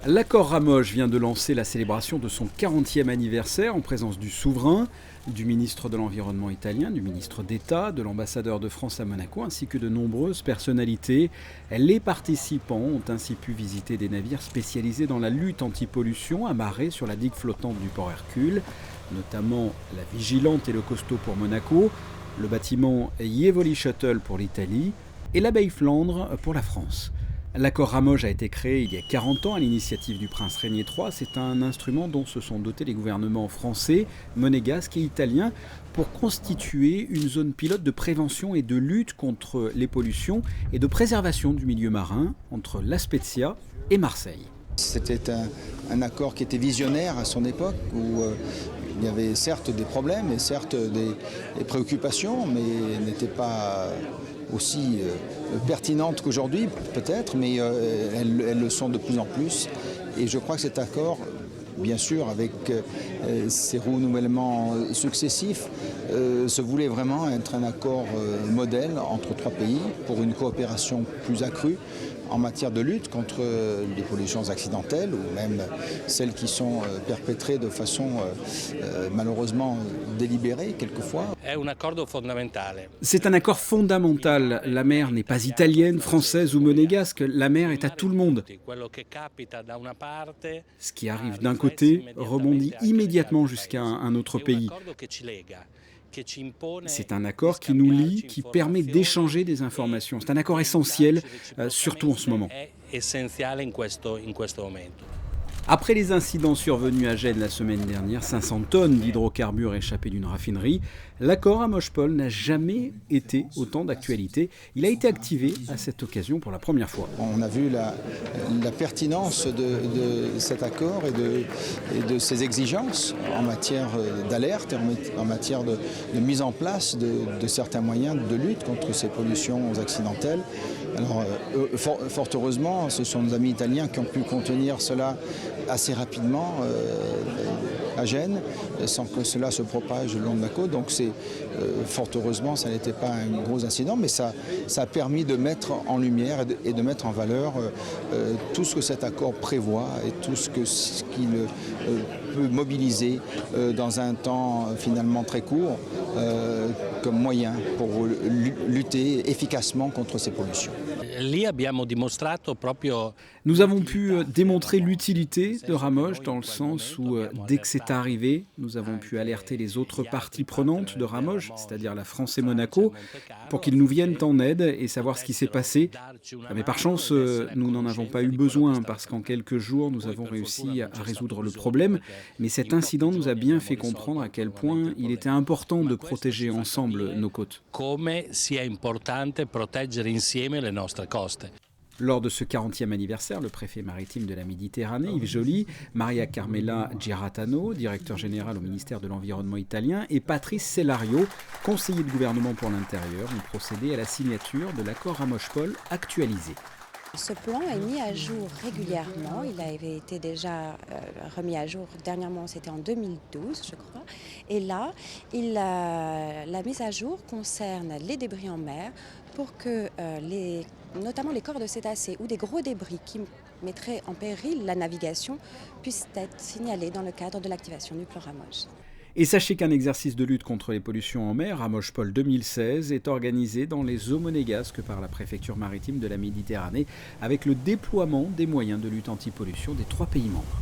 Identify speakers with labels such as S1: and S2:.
S1: L'accord Ramoge vient de lancer la célébration de son 40e anniversaire en présence du souverain, du ministre de l'Environnement italien, du ministre d'État, de l'ambassadeur de France à Monaco, ainsi que de nombreuses personnalités. Les participants ont ainsi pu visiter des navires spécialisés dans la lutte anti-pollution amarrés sur la digue flottante du port Hercule, notamment la Vigilante et le Costaud pour Monaco, le bâtiment Jevoli Shuttle pour l'Italie et l'abbaye Flandre pour la France. L'accord Ramoge a été créé il y a 40 ans à l'initiative du prince Régnier III. C'est un instrument dont se sont dotés les gouvernements français, monégasque et italien pour constituer une zone pilote de prévention et de lutte contre les pollutions et de préservation du milieu marin entre La Spezia et Marseille.
S2: C'était un accord qui était visionnaire à son époque où il y avait certes des problèmes et certes des préoccupations, mais n'était pas aussi pertinentes qu'aujourd'hui peut-être, mais elles le sont de plus en plus. Et je crois que cet accord, bien sûr avec ces renouvellements successifs, se voulait vraiment être un accord modèle entre trois pays pour une coopération plus accrue en matière de lutte contre les pollutions accidentelles ou même celles qui sont perpétrées de façon malheureusement délibérée quelquefois.
S1: C'est un accord fondamental. La mer n'est pas italienne, française ou monégasque. La mer est à tout le monde. Ce qui arrive d'un côté rebondit immédiatement jusqu'à un autre pays. C'est un accord qui nous lie, qui permet d'échanger des informations. C'est un accord essentiel, surtout en ce moment. Après les incidents survenus à Gênes la semaine dernière, 500 tonnes d'hydrocarbures échappés d'une raffinerie, l'accord Ramoge-Pol n'a jamais été autant d'actualité. Il a été activé à cette occasion pour la première fois.
S2: On a vu la pertinence de cet accord et de ses exigences en matière d'alerte, en matière de mise en place de certains moyens de lutte contre ces pollutions accidentelles. Alors, fort heureusement, ce sont nos amis italiens qui ont pu contenir cela assez rapidement à Gênes, sans que cela se propage le long de la côte. Donc fort heureusement, ça n'était pas un gros incident, mais ça a permis de mettre en lumière et de mettre en valeur tout ce que cet accord prévoit et tout ce qu'il peut mobiliser dans un temps finalement très court comme moyen pour lutter efficacement contre ces pollutions.
S1: Nous avons pu démontrer l'utilité de Ramoge dans le sens où, dès que c'est arrivé, nous avons pu alerter les autres parties prenantes de Ramoge, c'est-à-dire la France et Monaco, pour qu'ils nous viennent en aide et savoir ce qui s'est passé. Mais par chance, nous n'en avons pas eu besoin parce qu'en quelques jours, nous avons réussi à résoudre le problème. Mais cet incident nous a bien fait comprendre à quel point il était important de protéger ensemble nos côtes. Lors de ce 40e anniversaire, le préfet maritime de la Méditerranée, Yves Joly, Maria Carmela Giratano, directeur général au ministère de l'Environnement italien, et Patrice Cellario, conseiller de gouvernement pour l'intérieur, ont procédé à la signature de l'accord Ramoge-Pol actualisé.
S3: Ce plan est mis à jour régulièrement. Il avait été déjà remis à jour dernièrement, c'était en 2012, je crois. Et là, la mise à jour concerne les débris en mer pour que notamment les corps de cétacés ou des gros débris qui mettraient en péril la navigation puissent être signalés dans le cadre de l'activation du plan Ramoge.
S1: Et sachez qu'un exercice de lutte contre les pollutions en mer, Ramoge-Pol 2016, est organisé dans les eaux monégasques par la préfecture maritime de la Méditerranée avec le déploiement des moyens de lutte anti-pollution des 3 pays membres.